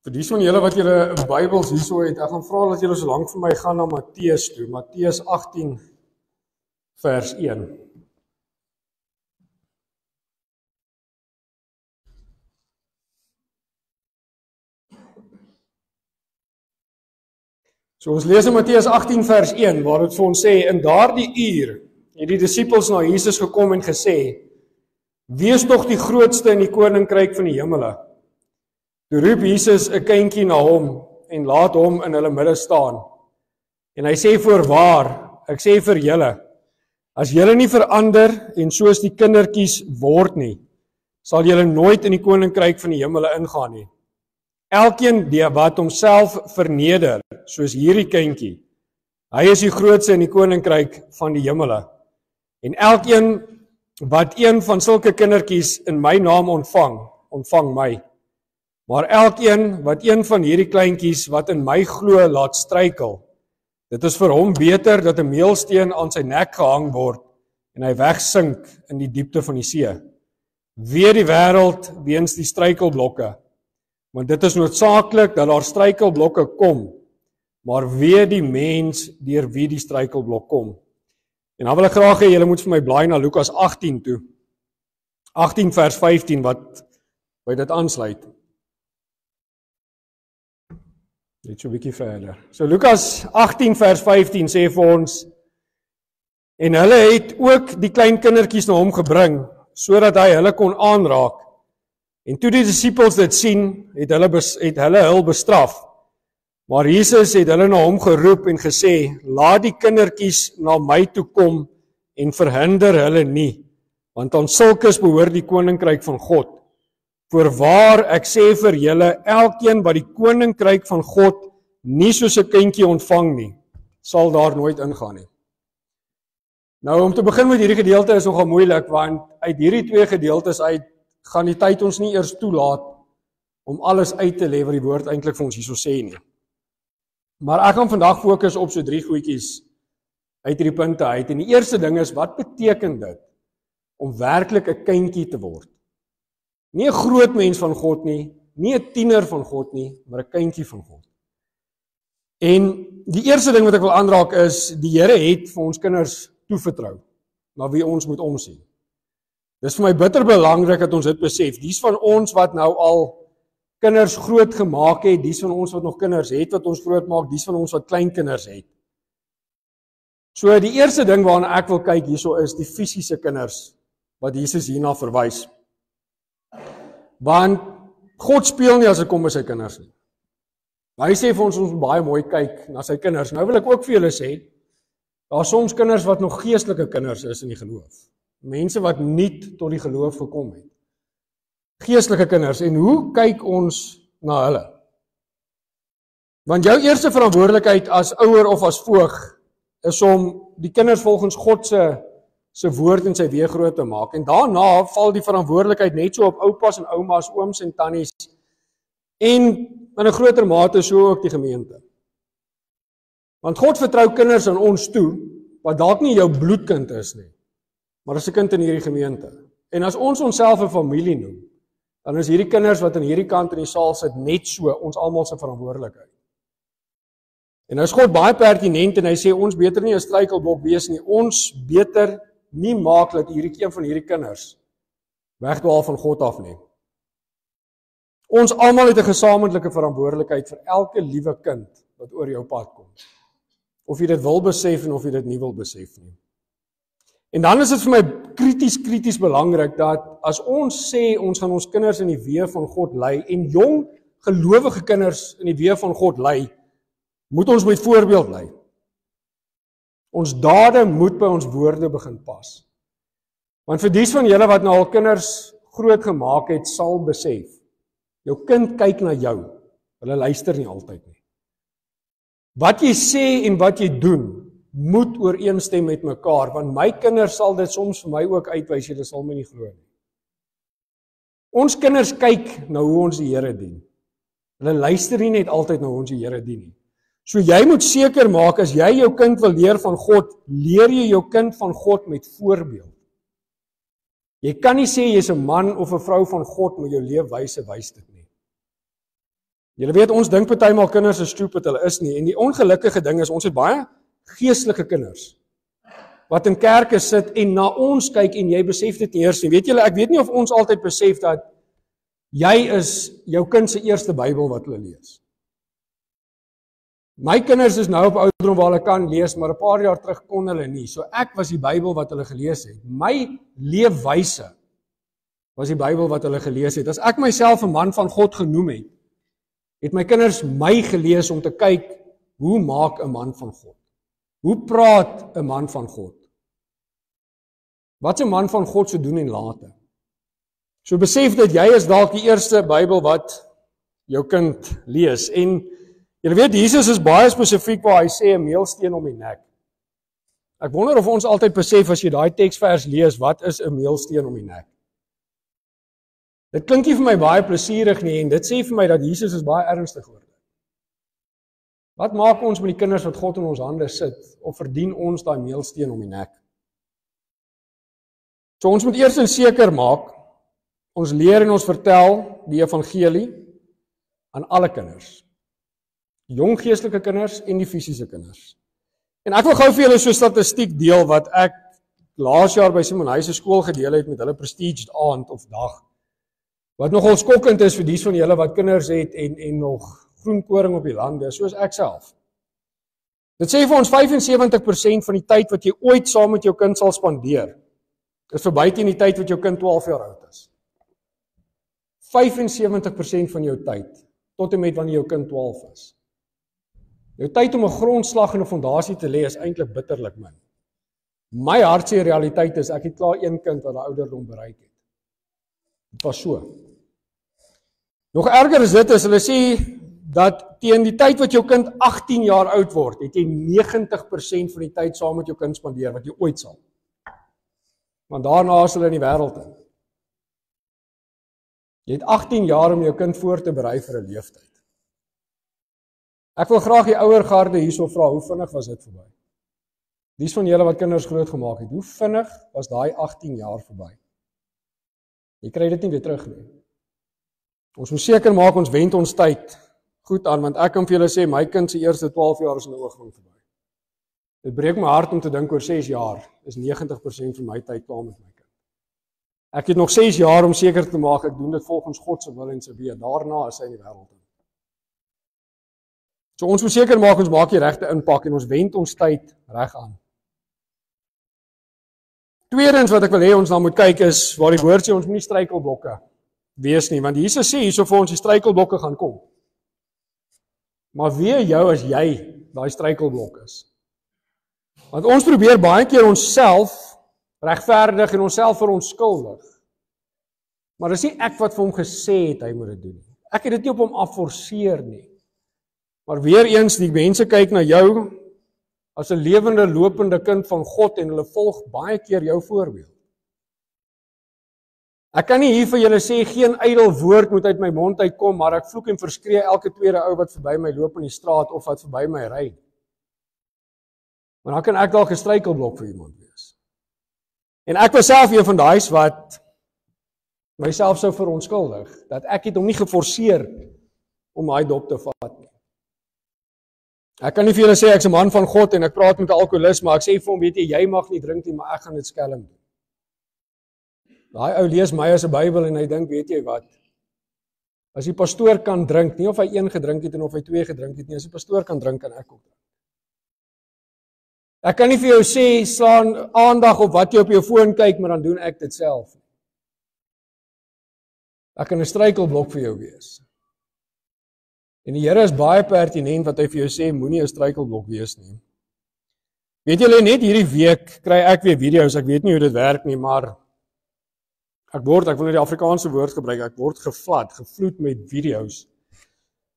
Vir die van julle wat julle Bybels hierso het, ek gaan vra dat julle so lank vir my gaan na Matteus toe, Matteus 18 vers 1. So ons lees in Matteus 18 vers 1 waar dit vir ons sê, in daardie uur het die disippels na Jesus gekom en gesê, wie is tog die grootste in die koninkryk van die hemele? Toe roep Jesus 'n kindjie na hom en laat hom in hulle midde staan. En hy sê voorwaar, ek sê vir julle, as julle nie verander en soos die kindertjies word nie, sal julle nooit in die koninkryk van die hemele ingaan nie. Elkeen wat homself verneder, soos hierdie kindjie, hy is die grootste in die koninkryk van die hemele. En elkeen wat een van sulke kindertjies in my naam ontvang my. Maar elkeen wat een van hierdie kleintjies wat in my glo laat struikel, dit is vir hom beter dat 'n meelsteen aan sy nek gehang word en hy wegsink in die diepte van die see. Wee die wêreld weens die struikelblokke, want dit is noodsaaklik dat daar struikelblokke kom, maar wee die mens deur wie die struikelblok kom. En dan wil ek graag hê julle moet vir my blaai na Lukas 18 toe. 18 vers 15 wat by dit aansluit. Net so 'n bietjie verder. So Lukas 18 vers 15 sê vir ons, en hulle het ook die klein kindertjies na hom gebring, sodat hy hulle kon aanraak. En toe die disippels dit sien, het hulle hul bestraf. Maar Jesus het hulle na hom geroep en gesê, laat die kindertjies na my toe kom en verhinder hulle nie, want aan sulkes behoort die koninkryk van God. Voorwaar, ek sê vir julle, elkeen wat die koninkryk van God nie soos 'n kindjie ontvang nie, sal daar nooit ingaan nie. Nou, om te begin met hierdie gedeelte is nogal moeilik, want uit hierdie twee gedeeltes uit gaan die tyd ons nie eers toelaat om alles uit te lê wat die woord eintlik vir ons hierso sê nie. Maar ek gaan vandag fokus op so 3 goedjies uit hierdie punte uit. En die eerste ding is, wat beteken dit om werklik 'n kindjie te word? Nie 'n groot mens van God nie, nie 'n tiener van God nie, maar 'n kindjie van God. En die eerste ding wat ek wil aanraak is, die Here het vir ons kinders toevertrou, na wie ons moet omsien. Dis vir my bitter belangrik dat ons dit besef. Dies van ons wat nou al kinders groot gemaak het, dies van ons wat nog kinders het wat ons groot maak, dies van ons wat kleinkinders het. So die eerste ding waarna ek wil kyk hierso is die fisiese kinders wat Jesus hierna verwys. Want God speel nie as dit kom by sy kinders nie. Hy sê vir ons moet baie mooi kyk na sy kinders. Nou wil ek ook vir julle sê, daar is soms kinders wat nog geestelike kinders is in die geloof. Mense wat nuut tot die geloof gekom het. Geestelike kinders, en hoe kyk ons na hulle? Want jou eerste verantwoordelikheid as ouer of as voog is om die kinders volgens God se woord en sy weë groot te maak. En daarna val die verantwoordelikheid net so op oupas en oumas, ooms en tannies en in 'n groter mate so ook die gemeente. Want God vertrou kinders aan ons toe wat dalk nie jou bloedkind is nie, maar is 'n kind in hierdie gemeente. En as ons onsself 'n familie noem, dan is hierdie kinders wat aan hierdie kant in die saal sit net so ons almal se verantwoordelikheid. En as God baie pertinent en hy sê ons beter nie 'n struikelblok wees nie, ons beter nie maak dat een van hierdie kinders wegdwaal van God af nie. Ons almal het 'n gesamentlike verantwoordelikheid vir elke liewe kind wat oor jou pad kom. Of jy dit wil besef en of jy dit nie wil besef nie. En dan is dit vir my krities belangrik dat as ons sê ons gaan ons kinders in die weë van God lei en jong gelowige kinders in die weë van God lei, moet ons met voorbeeld lei. Ons dade moet by ons woorde begin pas. Want vir dies van julle wat nou al kinders groot gemaak het, sal besef, jou kind kyk na jou, hulle luister nie altyd nie. Wat jy sê en wat jy doen, moet ooreenstem met mekaar, want my kinders sal dit soms vir my ook uitwys, julle sal my nie glo nie. Ons kinders kyk na hoe ons die Here dien. Hulle luister nie net altyd na hoe ons die Here dien nie. So jy moet seker maak, as jy jou kind wil leer van God, leer jy jou kind van God met voorbeeld. Jy kan nie sê jy's 'n man of 'n vrou van God met jou leefwyse wys dit nie. Julle weet, ons dink partymal kinders is stupid, hulle is nie. En die ongelukkige ding is, ons het baie geestelike kinders wat in kerke sit en na ons kyk en jy besef dit nie eers nie. Weet julle, ek weet nie of ons altyd besef dat jy is jou kind se eerste Bybel wat hulle lees. My kinders is nou op ouderdom waar hulle kan lees, maar 'n paar jaar terug kon hulle nie. So ek was die Bybel wat hulle gelees het. My leefwyse was die Bybel wat hulle gelees het. As ek myself 'n man van God genoem het my kinders my gelees om te kyk, hoe maak 'n man van God? Hoe praat 'n man van God? Wat 'n man van God se doen en late? So besef dat jy is dalk die eerste Bybel wat jou kind lees. En jy weet, Jesus is baie spesifiek waar hy sê 'n meelsteen om die nek. Ek wonder of ons altyd besef as jy daai teksvers lees, wat is 'n meelsteen om die nek? Dit klink nie vir my baie plesierig nie en dit sê vir my dat Jesus is baie ernstig oor dit. Wat maak ons met die kinders wat God in ons hande sit, of verdien ons daai meelsteen om die nek? So ons moet eers seker maak, ons leer en ons vertel die evangelie aan alle kinders. Jong geestelike kinders en die fisiese kinders. En ek wil gou vir julle so 'n statistiek deel wat ek laas jaar by Simon Huys se skool gedeel het met hulle prestige aand of dag. Wat nogal skokkend is vir die van julle wat kinders het en nog groenkoring op die lande, soos ek self. Dit sê vir ons 75% van die tyd wat jy ooit saam met jou kind sal spandeer, is verby teen die tyd wat jou kind 12 jaar oud is. 75% van jou tyd, tot en met wanneer jou kind 12 is. Jou tyd om 'n grondslag en 'n fondasie te lê is eintlik bitterlik min. My hartseer realiteit is, ek het klaar een kind wat daai ouderdom bereik het. Dit was so. Nog erger is dit, hulle sê dat teen die tyd wat jou kind 18 jaar oud word, het jy 90% van die tyd saam met jou kind spandeer, wat jy ooit sal. Want daarna is hulle in die wêreld in. Jy het 18 jaar om jou kind voor te berei vir 'n leeftyd. Ek wil graag die ouer garde hierso vra, hoe vinnig was dit verby? Dies van julle wat kinders groot gemaak het, hoe vinnig was daai 18 jaar verby? Jy kry dit nie weer terug nie. Ons moet seker maak ons wend ons tyd goed aan, want ek kan vir julle sê, my kind se eerste 12 jaar is in 'n oogwink verby. Dit breek my hart om te dink oor 6 jaar, is 90% van my tyd klaar met my kind. Ek het nog 6 jaar om seker te maak, ek doen dit volgens God se wil en sy weë. Daarna is hy in die wêreld in. So ons moet seker maak, ons maak die regte impak en ons wend ons tyd reg aan. Tweedens wat ek wil hê ons dan moet kyk is, waar die woord sê, ons moet nie struikelblokke wees nie, want Jesus sê hierso vir ons die struikelblokke gaan kom. Maar wee jou as jy daai struikelblok is. Want ons probeer baie keer onsself regverdig en onsself verontskuldig. Maar dis nie ek wat vir hom gesê het hy moet dit doen nie. Ek het dit nie op hom afforceer nie. Maar weer eens, die mense kyk na jou as 'n lewende, lopende kind van God en hulle volg baie keer jou voorbeeld. Ek kan nie hier vir julle sê, geen ydel woord moet uit my mond uitkom, maar ek vloek en verskree elke tweede ou wat verby my loop in die straat of wat verby my ry. Maar dan kan ek dalk 'n struikelblok vir iemand wees. En ek was self een van daai's wat myself sou verontskuldig, dat ek het hom nie geforseer om daai dop te vat nie. Ek kan nie vir julle sê ek's 'n man van God en ek praat met 'n alkoholist, maar ek sê vir hom, weet jy mag nie drink nie, maar ek gaan dit skelm doen. Daai ou lees my as 'n Bybel en hy dink, weet jy wat? As die pastoor kan drink, nie of hy 1 gedrink het en of hy 2 gedrink het nie, as die pastoor kan drink, kan ek ook drink. Ek kan nie vir jou sê, slaan aandag op wat jy op jou foon kyk, maar dan doen ek dit self. Ek kan 'n struikelblok vir jou wees. En die Here is baie pertinent wat hy vir jou sê, moenie 'n struikelblok wees nie. Weet julle, net hierdie week kry ek weer video's, ek weet nie hoe dit werk nie, maar ek wil nie die Afrikaanse woord gebruik, ek word gevloed met video's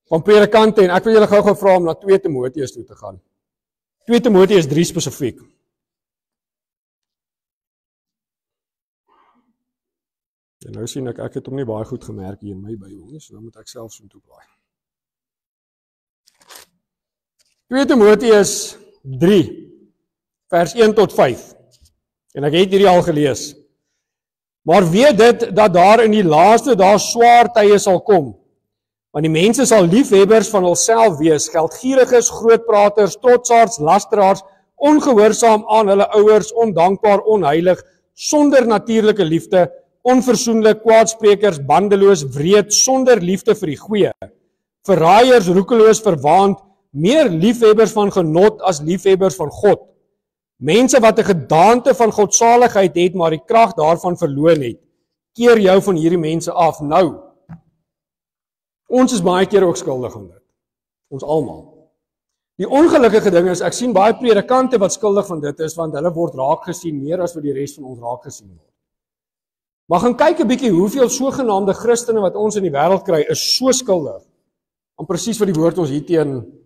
van predikante en ek wil julle gou vra om na 2 Timoteus toe te gaan. 2 Timoteus 3 spesifiek. En nou sien ek het hom nie baie goed gemerk hier in my Bybel nie, so dan moet ek self so toe blaai. 2 Timoteus 3 vers 1 tot 5. En ek het hierdie al gelees. Maar weet dit dat daar in die laaste dae swaar tye sal kom, Want die mense sal liefhebbers van hulself wees, geldgieriges, grootpraters, trotsaards, lasteraars, ongehoorsaam aan hulle ouers, ondankbaar, onheilig, sonder natuurlike liefde, onversoenlik, kwaadsprekers, bandeloos, wreed, sonder liefde vir die goeie, verraaiers, roekeloos, verwaand, meer liefhebbers van genot as liefhebbers van God. Mense wat 'n gedaante van godsaligheid het, maar die krag daarvan verloon het. Keer jou van hierdie mense af nou. Ons is baie keer ook skuldig aan dit. Ons almal. Die ongelukkige ding is, ek sien baie predikante wat skuldig van dit is, want hulle word raak gesien meer as wat die res van ons raak gesien word. Maar gaan kyk 'n bietjie hoeveel sogenaamde Christene wat ons in die wêreld kry, is so skuldig aan presies wat die woord ons hierteen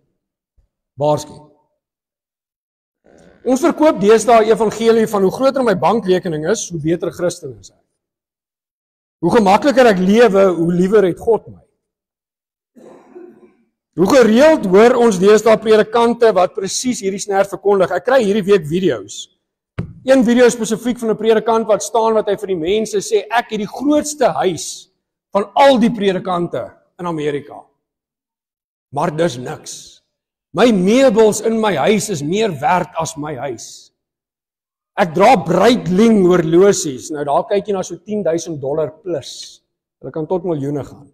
waarsku. Ons verkoop deesdae evangelie van hoe groter my bankrekening is, hoe beter Christen is ek. Hoe gemakliker ek lewe, hoe liewer het God my. Hoe gereeld hoor ons deesdae predikante wat presies hierdie snert verkondig. Ek kry hierdie week video's. Een video spesifiek van 'n predikant wat staan wat hy vir die mense sê, ek het die grootste huis van al die predikante in Amerika. Maar dis niks. My meubels in my huis is meer werd as my huis. Ek dra Breitling horlosies. Nou daar kyk jy na so $10,000 plus. Hulle kan tot miljoene gaan.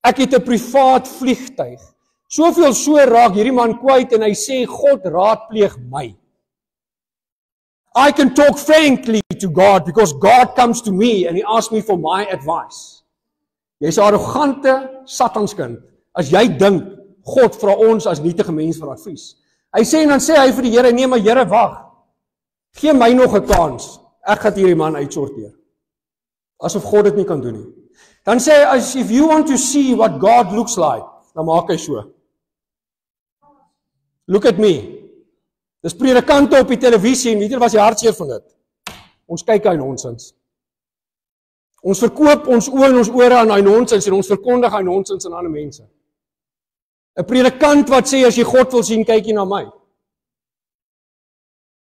Ek het 'n privaat vliegtuig. Soveel so raak hierdie man kwyt en hy sê God raadpleeg my. I can talk frankly to God because God comes to me and he asks me for my advice. Jy's 'n arrogante satanskind as jy dink God vra ons as nietige mens vir advies. Hy sê en dan sê hy vir die Here, nee maar Here wag. Gee my nog 'n kans. Ek gaan hierdie man uitsorteer. Asof God dit nie kan doen nie. Dan sê hy, as if you want to see what God looks like, dan maak hy so. Look at me. Dis predikante op die televisie en weet jy wat die hartseer van dit? Ons kyk hy nonsens. Ons verkoop ons oë en ons ore aan hy nonsens en ons verkondig hy nonsens aan ander mense. 'n Predikant wat sê as jy God wil sien, kyk jy na my.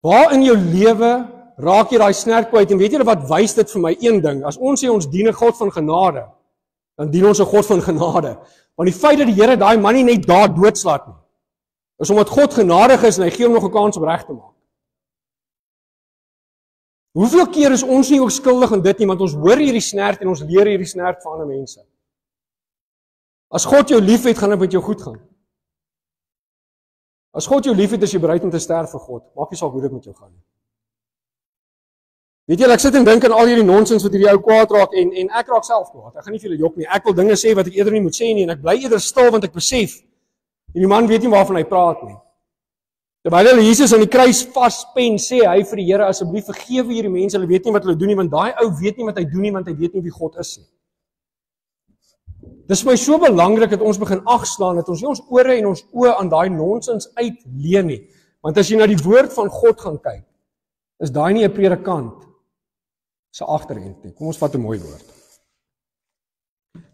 Waar in jou lewe raak jy daai snert kwyt en weet jy wat wys dit vir my? Een ding, as ons sê ons dien 'n God van genade, dan dien ons 'n God van genade. Want die feit dat die Here daai man nie net daar doodslaat nie, is omdat God genadig is en hy gee hom nog 'n kans om reg te maak. Hoeveel keer is ons nie ook skuldig aan dit nie, want ons hoor hierdie snert en ons leer hierdie snert van ander mense. As God jou liefhet, gaan dit met jou goed gaan. As God jou liefhet, is jy bereid om te sterf vir God. Maak nie saak hoe dit met jou gaan nie. Weet jy, ek sit en dink aan al hierdie nonsens wat hierdie ou kwaad raak en ek raak self kwaad. Ek gaan nie vir julle jok nie. Ek wil dinge sê wat ek eerder nie moet sê nie en ek bly eerder stil want ek besef hierdie man weet nie waarvan hy praat nie. Terwyl hulle Jesus aan die kruis vaspen, sê hy vir die Here, asseblief vergewe hierdie mense, hulle weet nie wat hulle doen nie, want daai ou weet nie wat hy doen nie, want hy weet nie wie God is nie. Dis vir my so belangrik dat ons begin agslaan, dat ons nie ons ore en ons oë aan daai nonsens uitleen nie. Want as jy na die woord van God gaan kyk, is daai nie 'n predikant se agterend nie. Kom ons vat 'n mooi woord.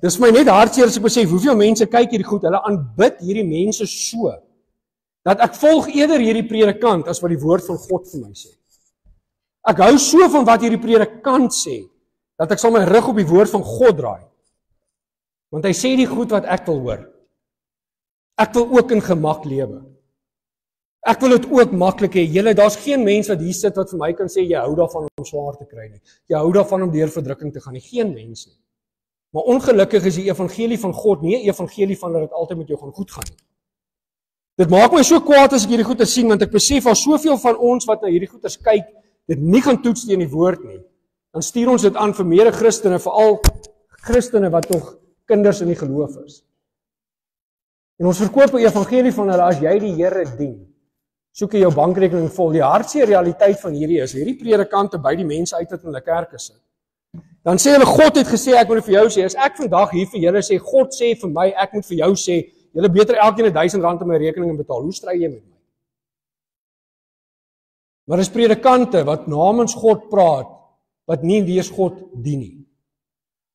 Dis vir my net hartseer as ek besef hoeveel mense kyk hierdie goed, hulle aanbid hierdie mense so, dat ek volg eerder hierdie predikant as wat die woord van God vir my sê. Ek hou so van wat hierdie predikant sê, dat ek sal my rug op die woord van God draai. Want hy sê die goed wat ek wil hoor. Ek wil ook in gemak lewe. Ek wil dit ook maklik hê. Julle, daar's geen mens wat hier sit wat vir my kan sê jy hou daarvan om swaar te kry nie. Jy hou daarvan om deur verdrukking te gaan nie. Geen mens nie. Maar ongelukkig is die evangelie van God nie 'n evangelie van dat dit altyd met jou gaan goed gaan nie. Dit maak my so kwaad as ek hierdie goeie sien, want ek besef al soveel van ons wat na hierdie goeie kyk, dit nie gaan toets teen die woord nie. Dan stuur ons dit aan vir mede Christene, veral Christene wat nog kinders in die geloof is. En ons verkoop 'n evangelie van hulle as jy die Here dien. Soek jy jou bankrekening vol. Die hartseer realiteit van hierdie is, hierdie predikante by die mense uit wat in hulle kerke sit. Dan sê hulle God het gesê ek moet vir jou sê, as ek vandag hier vir julle sê God sê vir my ek moet vir jou sê, julle beter elkeen R1000 op my rekening betaal. Hoe stry jy met my? Maar dis predikante wat namens God praat, wat nie wees God dien nie.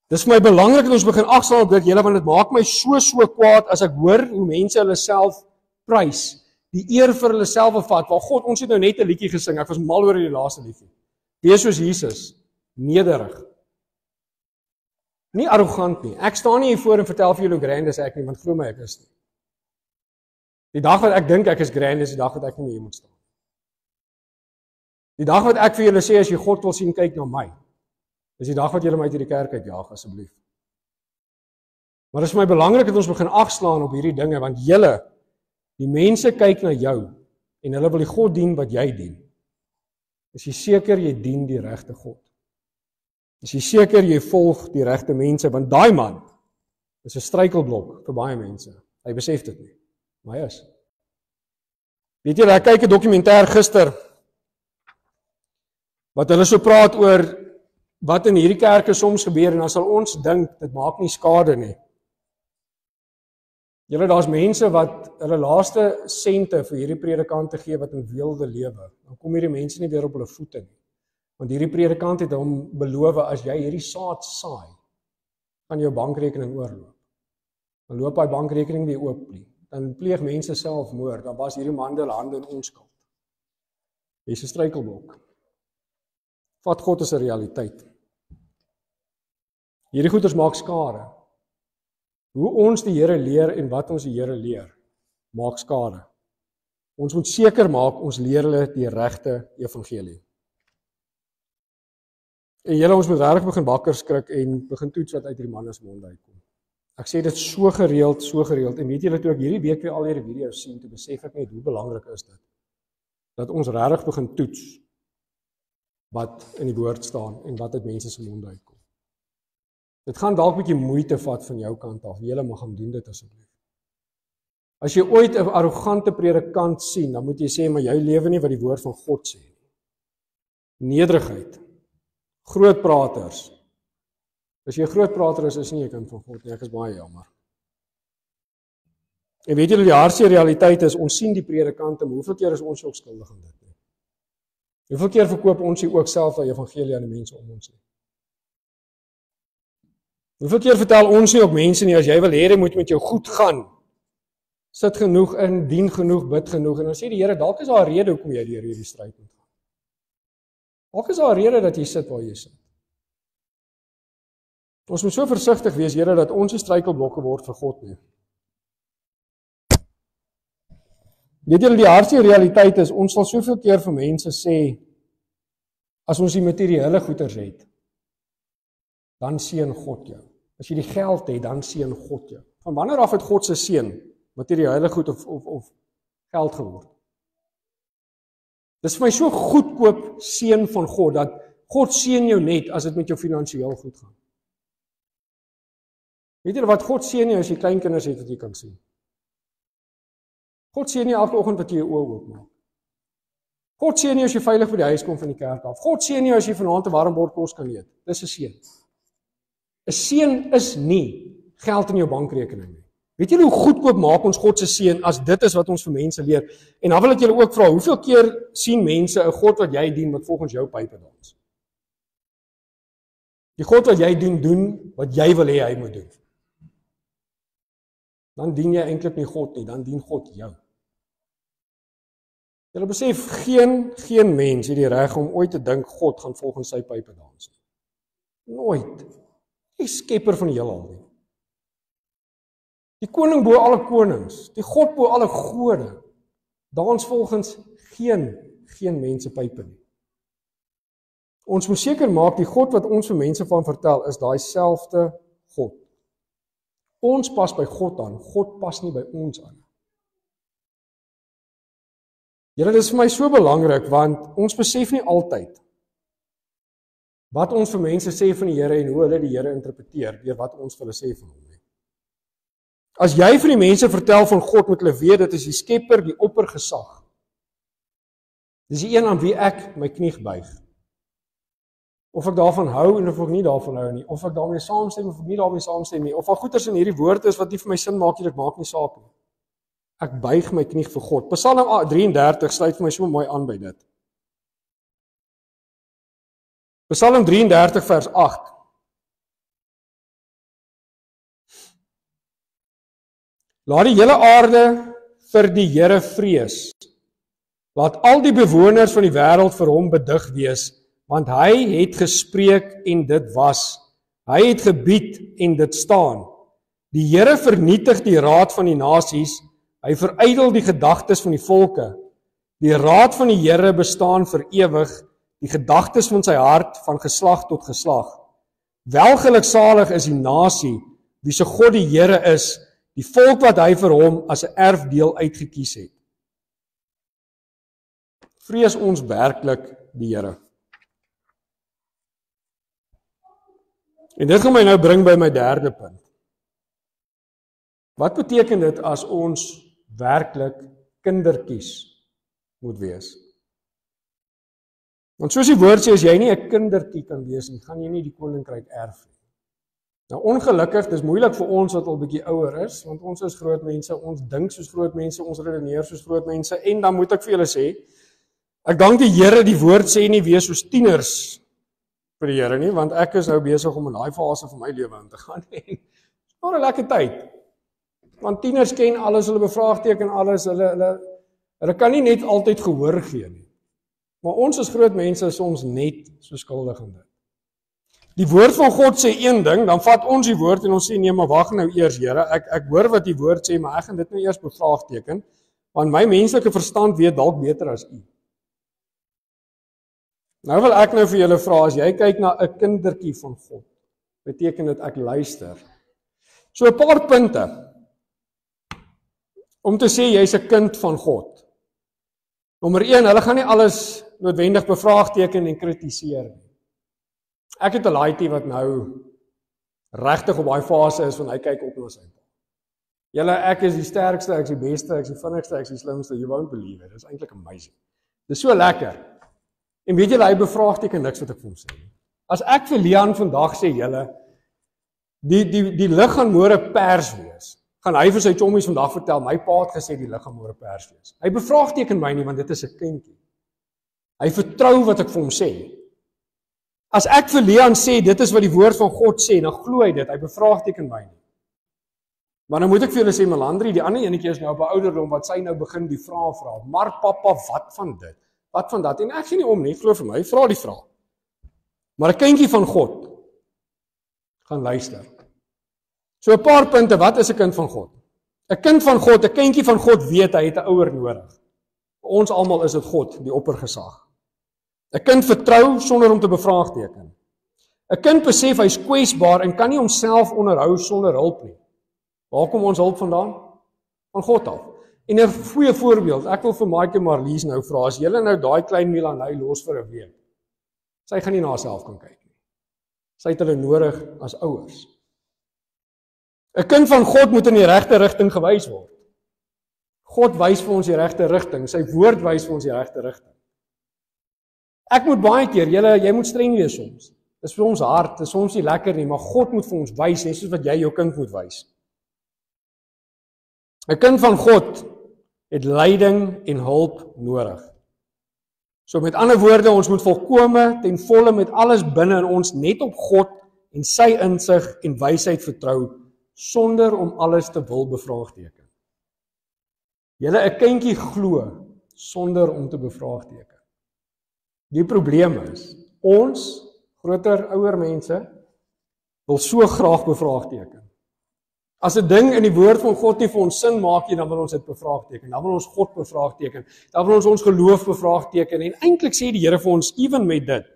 Dis vir my belangrik dat ons begin agslaan op dit, julle, want dit maak my so kwaad as ek hoor hoe mense hulle self prys, die eer vir hulle self vat, waar God, ons het nou net 'n liedjie gesing, ek was mal oor die laaste liedjie. Wees soos Jesus, nederig. Nie arrogant nie. Ek staan nie hier voor en vertel vir julle hoe grand is ek nie, want glo my, ek is nie. Die dag wat ek dink ek is grand is die dag wat ek nie meer hier moet staan. Die dag wat ek vir julle sê, as jy God wil sien, kyk na my. Dis die dag wat julle my uit die kerk uitjaag, asseblief. Maar dit is vir my belangrik dat ons begin agslaan op hierdie dinge, want julle, die mense kyk na jou, en hulle wil die God dien wat jy dien. Is jy seker jy dien die regte God? Is jy seker jy volg die regte mense, want daai man is 'n struikelblok vir baie mense. Hy besef dit nie, maar hy is. Weet julle, ek kyk 'n dokumentêr gister, wat hulle so praat oor wat in hierdie kerke soms gebeur, en dan sal ons dink, dit maak nie skade nie. Julle, daar's mense wat hulle laaste sente vir hierdie predikante gee wat in weelde lewe. Dan kom hierdie mense nie weer op hulle voete nie. Want hierdie predikant het hom beloof, as jy hierdie saad saai, gaan jou bankrekening oorloop. Dan loop hy bankrekening weer oop nie. Dan pleeg mense selfmoord, dan was hierdie man hulle hande in onskuld. Dis 'n struikelblok. Vat God as 'n realiteit. Hierdie goeders maak skade. Hoe ons die Here leer en wat ons die Here leer, maak skade. Ons moet seker maak ons leer hulle die regte evangelie. En julle, ons moet regtig begin wakker skrik en begin toets wat uit hierdie man se mond uitkom. Ek sê dit so gereeld, en weet julle, toe ek hierdie week weer al hierdie video's sien, toe besef ek net hoe belangrik is dit, dat ons regtig begin toets wat in die woord staan en wat uit mense se monde uitkom. Dit gaan dalk 'n bietjie moeite vat van jou kant af. Julle mag gaan doen dit asseblief. As jy ooit 'n arrogante predikant sien, dan moet jy sê, maar jy lewe nie wat die woord van God sê nie. Nederigheid. Groot praters. As jy 'n groot prater is nie 'n kind van God nie. Ek is baie jammer. En weet julle, die hartse realiteit is, ons sien die predikante, maar hoeveel keer is ons ook skuldig aan dit nie? Hoeveel keer verkoop ons nie ook self die evangelie aan die mense om ons nie? Hoeveel keer vertel ons nie ook mense nie, as jy wil hê dit moet met jou goed gaan, sit genoeg in, dien genoeg, bid genoeg, en dan sê die Here, dalk is daar 'n rede hoekom jy deur hierdie stryd moet gaan. Dalk is daar 'n rede dat jy sit waar jy sit. Ons moet so versigtig wees, Here, dat ons nie struikelblokke word vir God nie. Weet julle, die hartse realiteit is, ons sal soveel keer vir mense sê, as ons die materiële goeders het, dan seën God jou. As jy die geld het, dan seën God jou. Van wanneer af het God se seën materiële goed of geld geword? Dis vir my so goedkoop seën van God, dat God seën jou net as dit met jou finansiëel goed gaan. Weet julle wat, God seën jou as jy klein kinders het wat jy kan sien. God seën jou elke oggend wat jy jou oë oopmaak. God seën jou as jy veilig by die huis kom van die kerk af. God seën jou as jy vanaand 'n warm bord kos kan eet. Dis 'n seën. 'n Seën is nie geld in jou bankrekening nie. Weet julle hoe goedkoop maak ons God se seën as dit is wat ons vir mense leer? En dan wil ek julle ook vra, hoeveel keer sien mense 'n God wat jy dien wat volgens jou pype dans? Die God wat jy dien, doen wat jy wil hê hy moet doen. Dan dien jy eintlik nie God nie, dan dien God jou. Julle besef, geen mens het die reg om ooit te dink God gaan volgens sy pype dans. Nooit. Die skepper van die heelal nie. Die koning bo alle konings, die God bo alle gode, dans volgens geen mense pype nie. Ons moet seker maak die God wat ons vir mense van vertel is daai selfde God. Ons pas by God aan, God pas nie by ons aan. Julle, dit is vir my so belangrik, want ons besef nie altyd wat ons vir mense sê van die Here en hoe hulle die Here interpreteer deur wat ons vir hulle sê van hom nie. As jy vir die mense vertel van God, moet hulle weet dit is die Skepper, die oppergesag. Dis die een aan wie ek my knie buig. Of ek daarvan hou en of ek nie daarvan hou nie, of ek daarmee saamstem of ek nie daarmee saamstem nie, of daar goeters in hierdie woord is wat nie vir my sin maak nie, dit maak nie saak nie. Ek buig my knie vir God. Psalm 33 sluit vir my so mooi aan by dit. Psalm 33 vers 8. Laat die hele aarde vir die Here vrees. Laat al die bewoners van die wêreld vir hom bedig wees, want hy het gespreek en dit was. Hy het gebied en dit staan. Die Here vernietig die raad van die nasies, hy verydel die gedagtes van die volke. Die raad van die Here bestaan vir ewig, die gedagtes van sy hart van geslag tot geslag. Welgeluksalig is die nasie, wie se God die Here is, die volk wat hy vir hom as 'n erfdeel uitgekies het. Vrees ons werklik die Here? En dit gaan my nou bring by my derde punt. Wat beteken dit as ons werklik kindertjies moet wees? Want soos die woord sê, as jy nie 'n kindertjie kan wees nie, gaan jy nie die koninkryk erf nie. Nou ongelukkig, dis moeilik vir ons wat al bietjie ouer is, want ons is groot mense, ons dink soos groot mense, ons redeneer soos groot mense, en dan moet ek vir julle sê, ek dank die Here, die woord sê nie wees soos tieners vir die Here nie, want ek is nou besig om in daai fase van my lewe in te gaan, en dit is maar 'n lekker tyd. Want tieners ken alles, hulle bevraagteken alles, hulle kan nie net altyd gehoor gee nie. Maar ons as groot mense is soms net so skuldig aan dit. Die woord van God sê een ding, dan vat ons die woord en ons sê nee, maar wag nou eers, Here, ek hoor wat die woord sê, maar ek gaan dit nou eers bevraagteken, want my menslike verstand weet dalk beter as u. Nou wil ek nou vir julle vra, as jy kyk na 'n kindertjie van God, beteken dit ek luister. So 'n paar punte om te sê jy's 'n kind van God. Nommer 1, hulle gaan nie alles noodwendig bevraagteken en kritiseer nie. Ek het 'n laaitjie wat nou regtig op daai fase is van hy kyk op na sy pa. Julle, ek is die sterkste, ek is die beste, ek is die vinnigste, ek is die slimste, you won't believe it. Dit is eintlik amazing. Dit is so lekker. En weet julle, hy bevraagteken niks wat ek vir hom sê nie. As ek vir Leon vandag sê, julle, die lig gaan môre pers wees, gaan hy vir sy chommies vandag vertel, my pa het gesê die lig gaan môre pers wees. Hy bevraagteken my nie, want dit is 'n kindjie. Hy vertrou wat ek vir hom sê. As ek vir Leon sê, dit is wat die woord van God sê, dan glo hy dit, hy bevraagteken my nie. Maar nou moet ek vir julle sê, Melandri, die ander enetjie is nou op 'n ouderdom, wat sy nou begin die vrae vra. Maar pappa, wat van dit? Wat van dat? En ek gee nie om nie, glo vir my, vra die vraag. Maar 'n kindjie van God gaan luister. So 'n paar punte, wat is 'n kind van God? 'n Kind van God, 'n kindjie van God weet hy het 'n ouer nodig. Vir ons almal is dit God, die oppergesag. 'n Kind vertrou sonder om te bevraagteken. 'n Kind besef hy's kwesbaar en kan nie homself onderhou sonder hulp nie. Waar kom ons hulp vandaan? Van God af. En 'n goeie voorbeeld, ek wil vir Maike Marlies nou vra, as julle nou daai klein Milanay los vir 'n week, sy gaan nie na haarself kan kyk nie. Sy het hulle nodig as ouers. 'n Kind van God moet in die regte rigting gewys word. God wys vir ons die regte rigting, sy woord wys vir ons die regte rigting. Ek moet baie keer, jy moet streng wees soms. Dis vir ons hart, dis soms nie lekker nie, maar God moet vir ons wys, net soos wat jy jou kind moet wys. 'n Kind van God het leiding en hulp nodig. So met ander woorde, ons moet volkome ten volle met alles binne in ons net op God en sy insig en wysheid vertrou, sonder om alles te wil bevraagteken. Julle 'n kindjie glo sonder om te bevraagteken. Die probleem is, ons groter ouer mense wil so graag bevraagteken. As 'n ding in die woord van God nie vir ons sin maak nie, dan wil ons dit bevraagteken. Dan wil ons God bevraagteken. Dan wil ons geloof bevraagteken. En eintlik sê die Here vir ons, ewen met dit,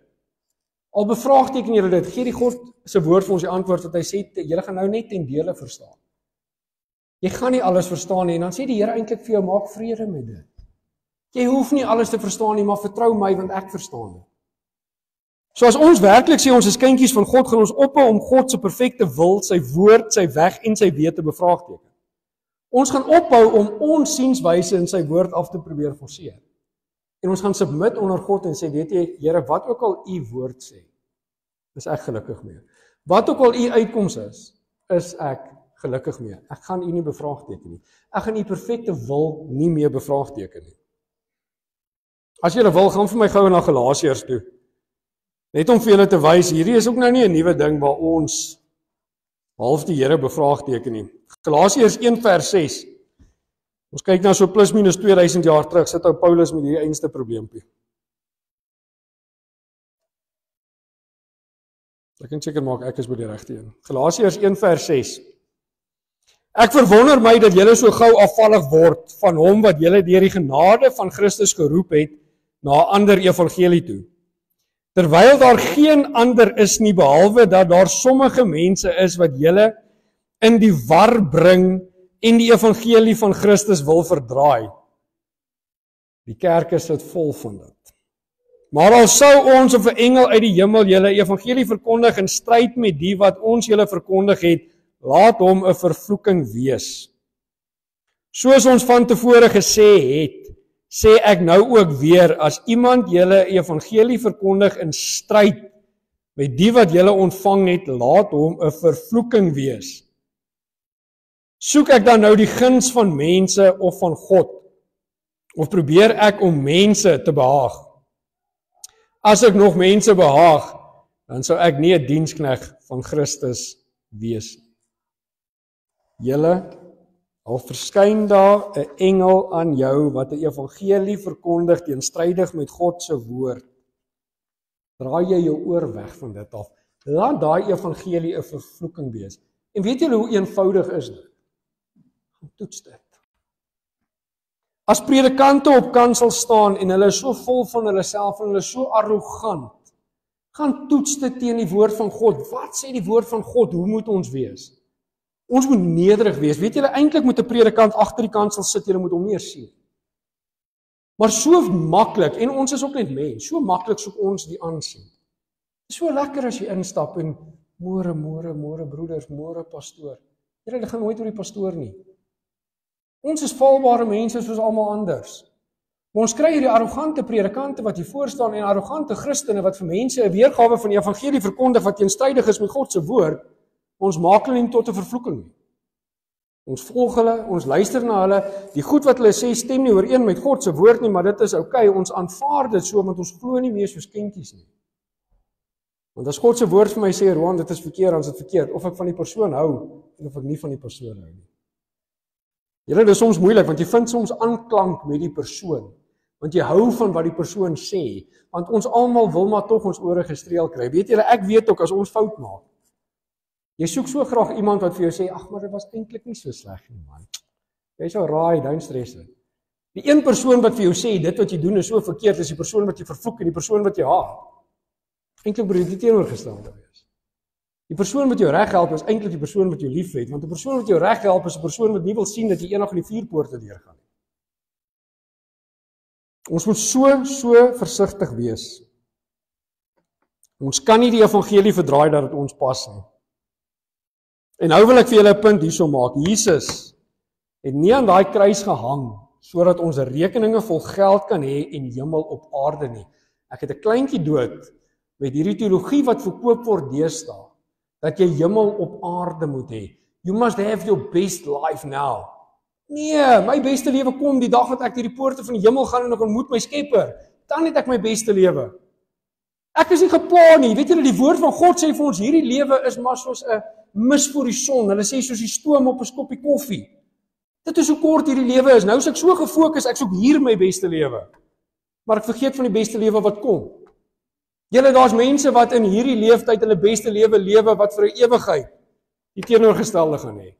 al bevraagteken julle dit, gee die God se woord vir ons die antwoord wat hy sê, julle gaan nou net ten dele verstaan. Jy gaan nie alles verstaan nie, en dan sê die Here eintlik vir jou, maak vrede met dit. Jy hoef nie alles te verstaan nie, maar vertrou my, want ek verstaan dit. So as ons werklik sê ons is kindjies van God, gaan ons ophou om God se perfekte wil, sy woord, sy weg en sy weë te bevraagteken. Ons gaan ophou om ons sienswyse in sy woord af te probeer forceer. En ons gaan submit onder God en sê, weet jy, Here, wat ook al u woord sê, is ek gelukkig mee. Wat ook al u uitkoms is ek gelukkig mee. Ek gaan u nie bevraagteken nie. Ek gaan u perfekte wil nie meer bevraagteken nie. As julle wil, gaan vir my gou na Galasiërs toe. Net om vir julle te wys, hierdie is ook nou nie 'n nuwe ding waar ons half die Here bevraagteken nie. Galasiërs 1 vers 6. Ons kyk nou so plus minus 2000 jaar terug, sit ou Paulus met hierdie einste probleempie. Ek kan seker maak ek is by die regte een. Galasiërs 1:6. Ek verwonder my dat julle so gou afvallig word van hom wat julle deur die genade van Christus geroep het na 'n ander evangelie toe. Terwyl daar geen ander is nie, behalwe dat daar sommige mense is wat julle in die war bring en die evangelie van Christus wil verdraai. Die kerk is dit vol van dit. Maar al sou ons of 'n engel uit die hemel julle evangelie verkondig in stryd met die wat ons julle verkondig het, laat hom 'n vervloeking wees. Soos ons van tevore gesê het, sê ek nou ook weer, as iemand julle evangelie verkondig in stryd met die wat julle ontvang het, laat hom 'n vervloeking wees. Soek ek dan nou die guns van mense of van God? Of probeer ek om mense te behaag? As ek nog mense behaag, dan sou ek nie 'n dienskneg van Christus wees nie. Julle, al verskyn daar 'n engel aan jou wat 'n evangelie verkondig teenstrydig met God se woord, draai jy jou oor weg van dit af. Laat daai evangelie 'n vervloeking wees. En weet julle hoe eenvoudig is dit? Toets dit. As predikante op kansel staan en hulle is so vol van hulle self en hulle is so arrogant, gaan toets dit teen die woord van God. Wat sê die woord van God? Hoe moet ons wees? Ons moet nederig wees. Weet julle, eintlik moet 'n predikant agter die kansel sit, julle moet hom nie sien. Maar so maklik, en ons is ook net mens, so maklik soek ons die aansien. Dit is so lekker as jy instap en môre broeders, môre pastoor. Julle gaan nooit oor die pastoor nie. Ons is valbare mense soos almal anders. Maar ons kry hierdie arrogante predikante wat hier voor staan en arrogante Christene wat vir mense 'n weergawe van die evangelie verkondig wat teenstrydig is met God se woord. Ons maak hulle nie tot 'n vervloeking nie. Ons volg hulle, ons luister na hulle. Die goed wat hulle sê stem nie ooreen met God se woord nie, maar dit is oukei. Ons aanvaar dit so want ons glo nie meer soos kindjies nie. Want as God se woord vir my sê, Roan, dit is verkeerd, dan is dit verkeerd, of ek van die persoon hou en of ek nie van die persoon hou nie. Julle, dit is soms moeilik want jy vind soms aanklank met die persoon, want jy hou van wat die persoon sê, want ons almal wil maar tog ons ore gestreel kry. Weet julle, ek weet ook as ons fout maak. Jy soek so graag iemand wat vir jou sê, ag, maar dit was eintlik nie so sleg nie, man. Jy sou raai, don't stress dit. Die een persoon wat vir jou sê dit wat jy doen is so verkeerd, is die persoon wat jy vervloek en die persoon wat jy haat. Eintlik moet dit teenoorgestelde wees. Die persoon wat jou reg help is eintlik die persoon wat jou liefhet, want die persoon wat jou reg help is 'n persoon wat nie wil sien dat jy eendag in die vuurpoorte deurgaan nie. Ons moet so versigtig wees. Ons kan nie die evangelie verdraai dat dit ons pas nie. En nou wil ek vir julle 'n punt hierso maak. Jesus het nie aan daai kruis gehang sodat ons rekeninge vol geld kan hê en hemel op aarde nie. Ek het 'n kleintjie dood met hierdie teologie wat verkoop word deesdae, dat jy hemel op aarde moet hê. You must have your best life now. Nee, my beste lewe kom die dag dat ek deur die poorte van die hemel gaan en ek ontmoet my Skepper. Dan het ek my beste lewe. Ek is nie geplan nie. Weet julle, die woord van God sê vir ons hierdie lewe is maar soos 'n mis voor die son. Hulle sê soos die stoom op 'n koppie koffie. Dit is hoe kort hierdie lewe is. Nou is ek so gefokus, ek soek hier my beste lewe. Maar ek vergeet van die beste lewe wat kom. Julle, daar's mense wat in hierdie leeftyd hulle beste lewe wat vir 'n ewigheid die teenoorgestelde gaan hê.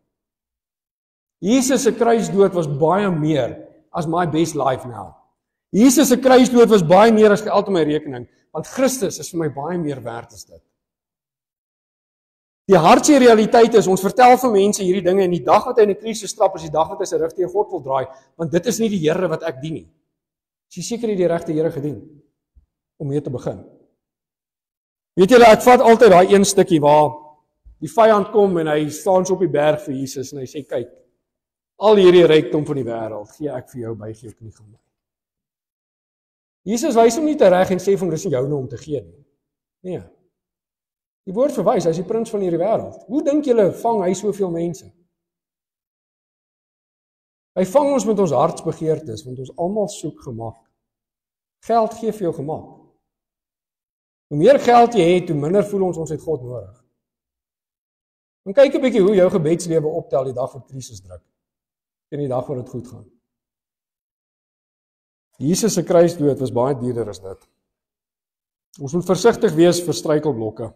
Jesus se kruisdood was baie meer as my best life now. Jesus se kruisdood was baie meer as geld op my rekening, want Christus is vir my baie meer werd as dit. Die hartseer realiteit is, ons vertel vir mense hierdie dinge en die dag wat hy in die kruis gestrap is, die dag wat hy sy rug teen God wil draai, want dit is nie die Here wat ek dien nie. Is jy seker jy die regte Here gedien om mee te begin? Weet julle, ek vat altyd daai een stukkie waar die vyand kom en hy staan so op die berg vir Jesus en hy sê, kyk, al hierdie rykdom van die wêreld gee ek vir jou, buig jou knie voor my. Jesus wys hom nie tereg en sê vir hom, dis nie joune om te gee nie. Nee. Die woord verwys, hy is die prins van hierdie wêreld. Hoe dink julle vang hy soveel mense? Hy vang ons met ons hartsbegeertes, want ons almal soek gemak. Geld gee vir jou gemak. Hoe meer geld jy het, hoe minder voel ons het God nodig. En kyk 'n bietjie hoe jou gebedslewe optel die dag wat krisis druk. En die dag wat dit goed gaan. Jesus se kruisdood was baie duurder as dit. Ons moet versigtig wees vir struikelblokke.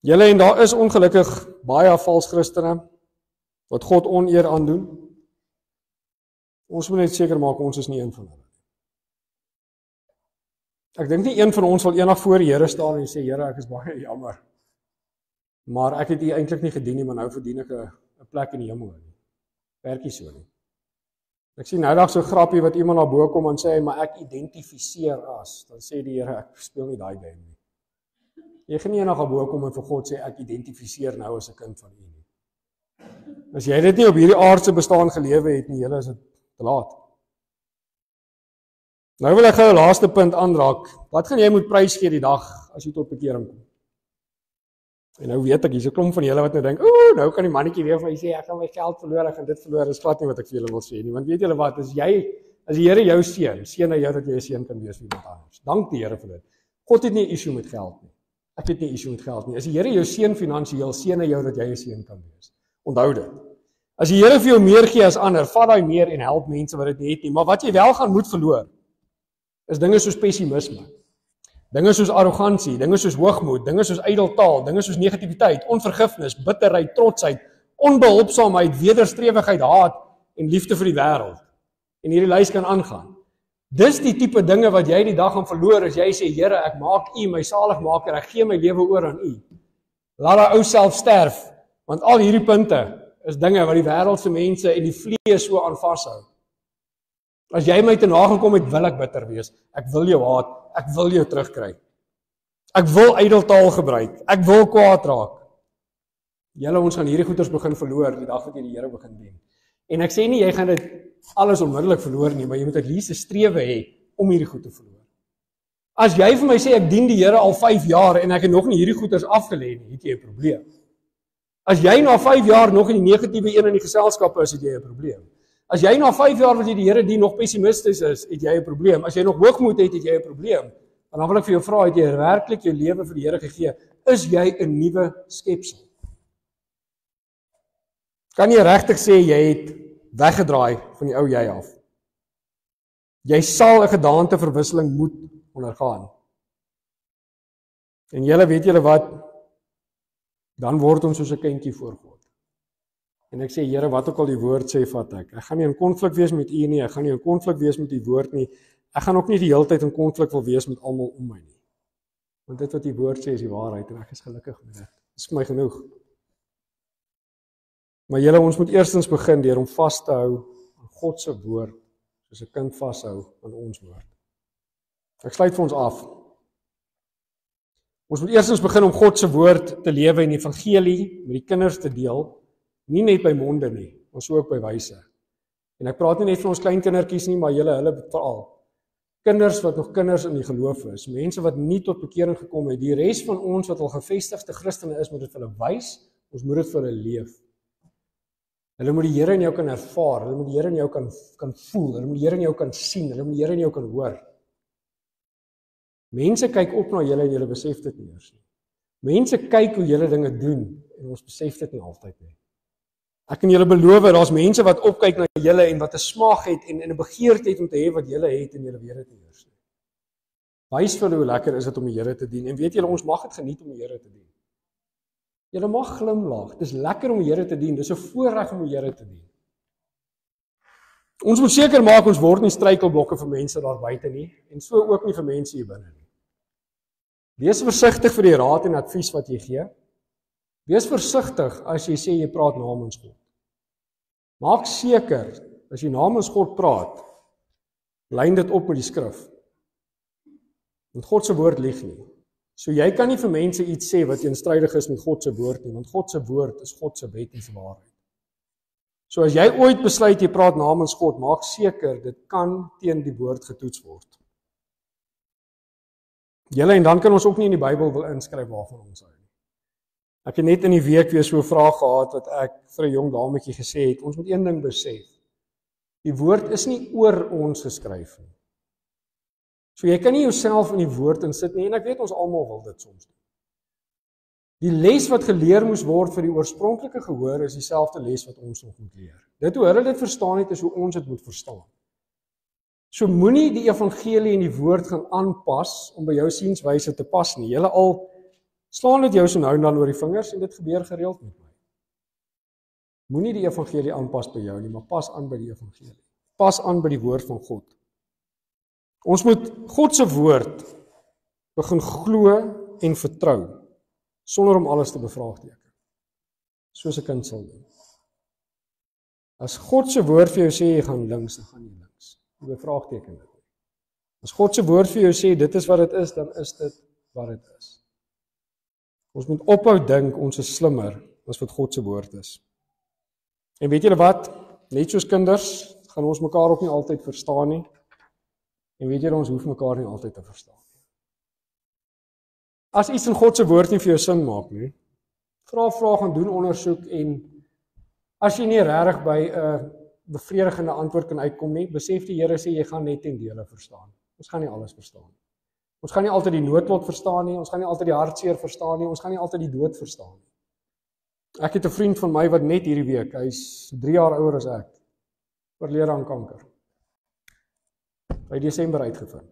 Julle en daar is ongelukkig baie vals Christene wat God oneer aandoen. Ons moet net seker maak ons is nie een van hulle. Ek dink nie een van ons wil eendag voor die Here staan en sê, Here, ek is baie jammer. Maar ek het U eintlik nie gedien nie, maar nou verdien ek 'n plek in die hemel nie. Werkie so nie. Ek sien nou dag so grappie wat iemand na bo kom en sê, maar ek identifiseer as. Dan sê die Here, ek speel nie daai game nie. Jy gaan nie eendag na bo kom en vir God sê, ek identifiseer nou as 'n kind van U nie. As jy dit nie op hierdie aardse bestaan gelewe het nie, julle is dit te laat. Nou wil ek gou 'n laaste punt aanraak. Wat gaan jy moet prys gee die dag as jy tot bekering kom? En nou weet ek, hier's 'n klomp van julle wat nou dink, nou kan die mannetjie weer vir my sê, ek gaan my geld verloor, ek gaan dit verloor. Dis glad nie wat ek vir julle wil sê nie, want weet julle wat, as die Here jou seën hy jou dat jy 'n seën kan wees vir iemand anders. Dank die Here vir dit. God het nie 'n issue met geld nie. Ek het nie 'n issue met geld nie. As die Here jou seën finansiëel, seën hy jou dat jy 'n seën kan wees. Onthou dit. As die Here vir jou meer gee as ander, vat daai meer en help mense wat dit nie het nie. Maar wat jy wel gaan moet verloor, is dinge soos pessimisme. Dinge soos arrogansie, dinge soos hoogmoed, dinge soos ydeltaal, dinge soos negativiteit, onvergifnis, bitterheid, trotsheid, onbehulpsaamheid, wederstrewigheid, haat en liefde vir die wêreld. En hierdie lys kan aangaan. Dis die tipe dinge wat jy die dag gaan verloor as jy sê, Here, ek maak U my saligmaker, ek gee my lewe oor aan U. Laat daai ou self sterf, want al hierdie punte is dinge wat die wêreldse mense en die vlees so aan vashou. As jy my te nagekom het, wil ek bitter wees. Ek wil jou haat, ek wil jou terugkry. Ek wil ydeltaal gebruik, ek wil kwaad raak. Julle, ons gaan hierdie goeders begin verloor die dag wat jy die Here begin dien. En ek sê nie jy gaan dit alles onmiddellik verloor nie, maar jy moet at least 'n strewe hê om hierdie goed te verloor. As jy vir my sê ek dien die Here al 5 jaar en ek het nog nie hierdie goeders afgelê nie, het jy 'n probleem. As jy na 5 jaar nog in die negatiewe een in die geselskap is, het jy 'n probleem. As jy na 5 jaar wat jy die Here dien nog pessimisties is, het jy 'n probleem. As jy nog hoogmoed het jy 'n probleem. En dan wil ek vir jou vra, het jy werklik jou lewe vir die Here gegee? Is jy 'n nuwe skepsel? Kan jy regtig sê jy het weggedraai van die ou jy af? Jy sal 'n gedaanteverwisseling moet ondergaan. En julle weet julle wat? Dan word ons soos 'n kindjie voor God. En ek sê, Here, wat ook al die woord sê, vat ek. Ek gaan nie in konflik wees met U nie, ek gaan nie in konflik wees met die woord nie. Ek gaan ook nie die hele tyd in konflik wil wees met almal om my nie. Want dit wat die woord sê is die waarheid en ek is gelukkig met dit. Dis vir my genoeg. Maar julle, ons moet eerstens begin deur om vas te hou aan God se woord, soos 'n kind vashou aan ons woord. Ek sluit vir ons af. Ons moet eerstens begin om God se woord te lewe en die evangelie met die kinders te deel. Nie net by monde nie, maar so ook by wyse. En ek praat nie net van ons klein kindertjies nie, maar hulle veral. Kinders wat nog kinders in die geloof is, mense wat nie tot bekering gekom het, die res van ons wat al gevestigde Christene is, moet dit vir hulle wys, ons moet dit vir hulle leef. Hulle moet die Here in jou kan ervaar, hulle moet die Here in jou kan voel, hulle moet die Here in jou kan sien, hulle moet die Here in jou kan hoor. Mense kyk op na julle en julle besef dit nie eers nie. Mense kyk hoe julle dinge doen en ons besef dit nie altyd nie. Ek kan julle beloof, daar's mense wat opkyk na julle en wat 'n smag het en 'n begeerte om te hê wat julle het en julle weet dit nie eers nie. Wys vir hulle hoe lekker is dit om die Here te dien en weet julle, ons mag dit geniet om die Here te dien. Julle mag glimlag, dis lekker om die Here te dien, dis 'n voorreg om die Here te dien. Ons moet seker maak ons word nie struikelblokke vir mense daar buite nie en so ook nie vir mense hier binne nie. Wees versigtig vir die raad en advies wat jy gee. Wees versigtig as jy sê jy praat namens God. Maak seker, as jy namens God praat, lyn dit op met die skrif. Want God se woord lieg nie. So jy kan nie vir mense iets sê wat teenstrydig is met God se woord nie, want God se woord is God se wet en se waarheid. So as jy ooit besluit jy praat namens God, maak seker dit kan teen die woord getoets word. Julle, en dan kan ons ook nie in die Bybel wil inskryf waarvan ons hou. Ek het net in die week weer so 'n vraag gehad wat ek vir 'n jong dametjie gesê het, ons moet een ding besef. Die woord is nie oor ons geskryf nie. So jy kan nie jouself in die woord insit nie en ek weet ons almal wil dit soms doen. Die les wat geleer moes word vir die oorspronklike gehoor is dieselfde les wat ons nog moet leer. Dit hoe hulle dit verstaan het is hoe ons dit moet verstaan. So moenie die evangelie en die woord gaan aanpas om by jou sienswyse te pas nie. Julle al Slaan dit jou so nou en dan oor die vingers en dit gebeur gereeld met my. Moenie die evangelie aanpas by jou nie, maar pas aan by die evangelie. Pas aan by die woord van God. Ons moet God se woord begin glo en vertrou, sonder om alles te bevraagteken. Soos 'n kind sal doen. As God se woord vir jou sê jy gaan links, dan gaan jy links. Jy bevraagteken dit. As God se woord vir jou sê dit is wat dit is, dan is dit wat dit is. Ons moet ophou dink ons is slimmer as wat God se woord is. En weet julle wat? Net soos kinders gaan ons mekaar ook nie altyd verstaan nie. En weet julle, ons hoef mekaar nie altyd te verstaan nie. As iets in God se woord nie vir jou sin maak nie, vra gaan doen ondersoek en as jy nie regtig by 'n bevredigende antwoord kan uitkom nie, besef die Here sê jy gaan net ten dele verstaan. Ons gaan nie alles verstaan nie. Ons gaan nie altyd die noodlot verstaan nie, ons gaan nie altyd die hartseer verstaan nie, ons gaan nie altyd die dood verstaan nie. Ek het 'n vriend van my wat net hierdie week, hy's 3 jaar ouer as ek, oorlede aan kanker. Hy het Desember uitgevind.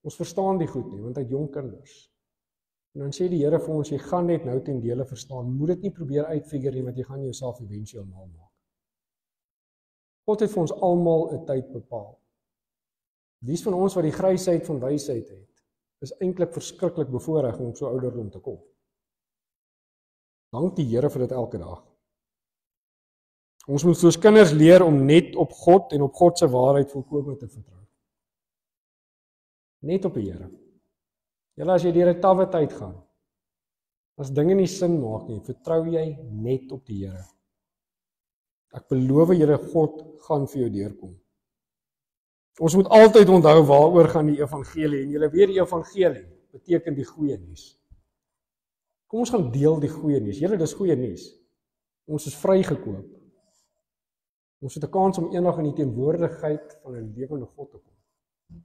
Ons verstaan die goed nie, want hy het jong kinders. En dan sê die Here vir ons, jy gaan net nou ten dele verstaan, moet dit nie probeer uitfigure nie, want jy gaan jouself eventueel mal maak. God het vir ons almal 'n tyd bepaal. Dies van ons wat die grysheid van wysheid het, is eintlik verskriklik bevoorreg om op so ouderdom te kom. Dank die Here vir dit elke dag. Ons moet soos kinders leer om net op God en op God se waarheid volkome te vertrou. Net op die Here. Julle as jy deur 'n tawwe tyd gaan, as dinge nie sin maak nie, vertrou jy net op die Here. Ek beloof julle, God gaan vir jou deurkom. Ons moet altyd onthou waaroor gaan die evangelie, en julle weet die evangelie beteken die goeie nuus. Kom ons gaan deel die goeie nuus. Julle, dis goeie nuus. Ons is vrygekoop. Ons het 'n kans om eendag in die teenwoordigheid van 'n lewende God te kom.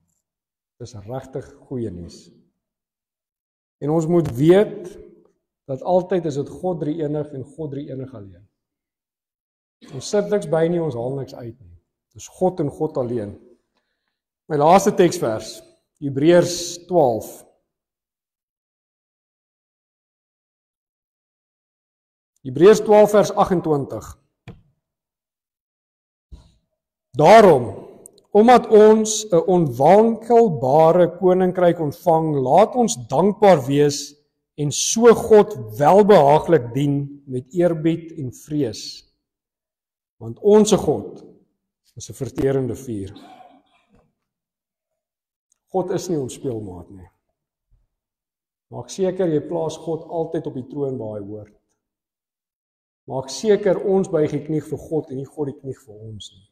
Dis regtig goeie nuus. En ons moet weet dat altyd is dit God drie enig en God drie enig alleen. Ons sit niks by nie, ons haal niks uit nie. Dis God en God alleen. My laaste teksvers, Hebreërs 12. Hebreërs 12 vers 28. Daarom, omdat ons 'n onwankelbare koninkryk ontvang, laat ons dankbaar wees en so God welbehaaglik dien met eerbied en vrees. Want ons God is 'n verterende vuur. God is nie ons speelmaat nie. Maak seker jy plaas God altyd op die troon waar hy hoort. Maak seker ons buig die knie vir God en nie God die knie vir ons nie.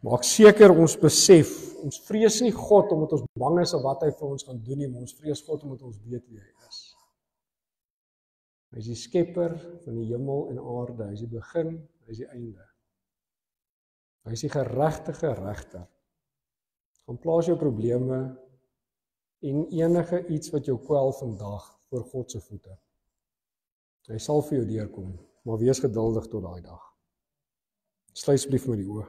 Maak seker ons besef, ons vrees nie God omdat ons bang is of wat hy vir ons gaan doen nie, maar ons vrees God omdat ons weet wie hy is. Hy is die skepper van die hemel en aarde, hy is die begin, hy is die einde. Hy is die geregtige regter. Gaan plaas jou probleme en enige iets wat jou kwel vandag voor God se voete. Hy sal vir jou deurkom, maar wees geduldig tot daai dag. Sluit asseblief met die oë.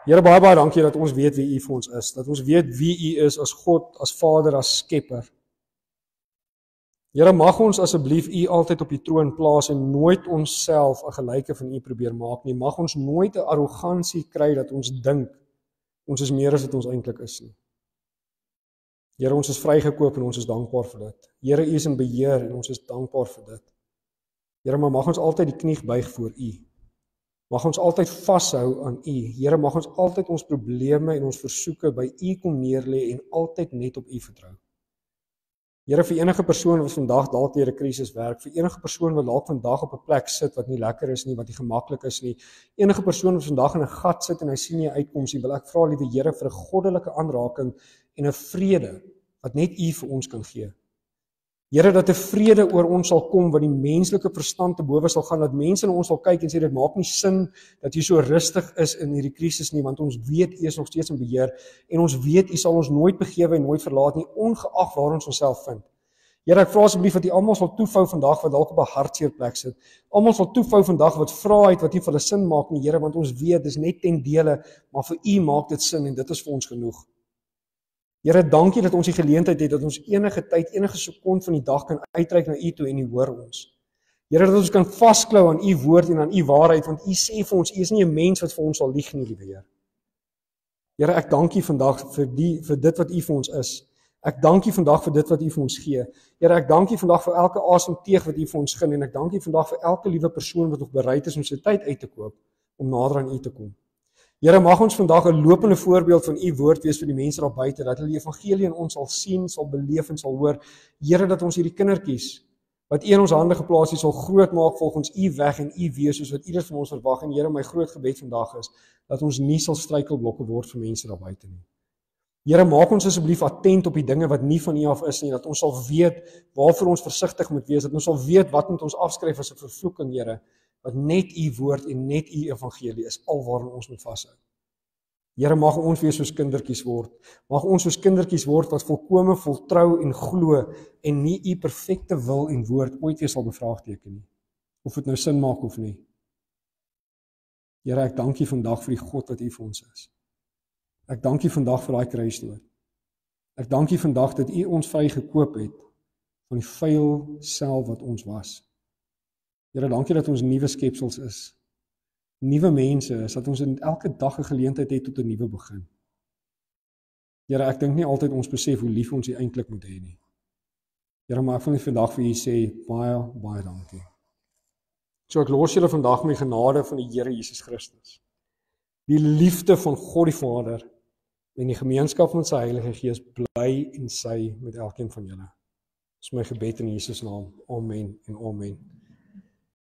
Here, baie dankie dat ons weet wie U vir ons is, dat ons weet wie U is as God, as Vader, as Skepper. Here, mag ons asseblief U altyd op die troon plaas en nooit onsself 'n gelyke van U probeer maak nie. Mag ons nooit 'n arrogansie kry dat ons dink ons is meer as wat ons eintlik is nie. Here, ons is vrygekoop en ons is dankbaar vir dit. Here, U is in beheer en ons is dankbaar vir dit. Here, maar mag ons altyd die knie buig voor U. Mag ons altyd vashou aan U. Here, mag ons altyd ons probleme en ons versoeke by U kom neerlê en altyd net op U vertrou. Here, vir enige persoon wat vandag dalk deur 'n krisis werk, vir enige persoon wat dalk vandag op 'n plek sit wat nie lekker is nie, wat nie gemaklik is nie, enige persoon wat vandag in 'n gat sit en hy sien nie 'n uitkoms nie, wil ek vra, liewe Here, vir 'n goddelike aanraking en 'n vrede wat net U vir ons kan gee. Here, dat 'n vrede oor ons sal kom wat die menslike verstand te bowe sal gaan, dat mense na ons sal kyk en sê dit maak nie sin dat U so rustig is in hierdie krisis nie, want ons weet U is nog steeds in beheer en ons weet U sal ons nooit begewe en nooit verlaat nie, ongeag waar ons onsself vind. Here, ek vra asseblief dat U almal sal toevou vandag wat dalk op 'n hartseer plek sit. Almal sal toevou vandag wat vra het wat nie vir hulle sin maak nie, Here, want ons weet dis net ten dele, maar vir U maak dit sin en dit is vir ons genoeg. Here, dankie dat ons die geleentheid het, dat ons enige tyd, enige sekond van die dag kan uitreik na U toe en U hoor ons. Here, dat ons kan vasklou aan U woord en aan U waarheid, want U sê vir ons, U is nie 'n mens wat vir ons sal lieg nie, liewe Heer. Here, ek dank U vandag vir dit wat U vir ons is. Ek dank U vandag vir dit wat U vir ons gee. Here, ek dank U vandag vir elke asemteug wat U vir ons gun en ek dank U vandag vir elke liewe persoon wat nog bereid is om sy tyd uit te koop om nader aan U te kom. Here, mag ons vandag 'n lopende voorbeeld van U woord wees vir die mense daar buite, dat hulle die evangelie in ons sal sien, sal beleef en sal hoor. Here, dat ons hierdie kindertjies wat U in ons hande geplaas het, sal groot maak volgens U weg en U wees soos wat U dit van ons verwag. En Here, my groot gebed vandag is dat ons nie sal struikelblokke word vir mense daar buite nie. Here, maak ons asseblief attent op die dinge wat nie van U af is nie, dat ons sal weet waarvoor ons versigtig moet wees, dat ons sal weet wat moet ons afskryf as 'n vervloeking, Here, wat net U woord en net U evangelie is, alwaaraan ons moet vashou. Here, mag ons weer soos kindertjies word. Mag ons soos kindertjies word wat volkome voltrou en glo en nie U perfekte wil en woord ooit weer sal bevraagteken nie. Of dit nou sin maak of nie. Here, ek dank U vandag vir die God wat U vir ons is. Ek dank U vandag vir daai kruisdood. Ek dank U vandag dat U ons vrygekoop het van die vuil self wat ons was. Here, dankie dat ons nuwe skepsels is. Nuwe mense is, dat ons in elke dag 'n geleentheid het tot 'n nuwe begin. Here, ek dink nie altyd ons besef hoe lief ons U eintlik moet hê nie. Here, maar ek wil net vandag vir U sê baie, baie dankie. So ek los julle vandag met die genade van die Here Jesus Christus. Die liefde van God die Vader en die gemeenskap van sy Heilige Gees bly en sy met elkeen van julle. Dis my gebed in Jesus naam. Amen en amen.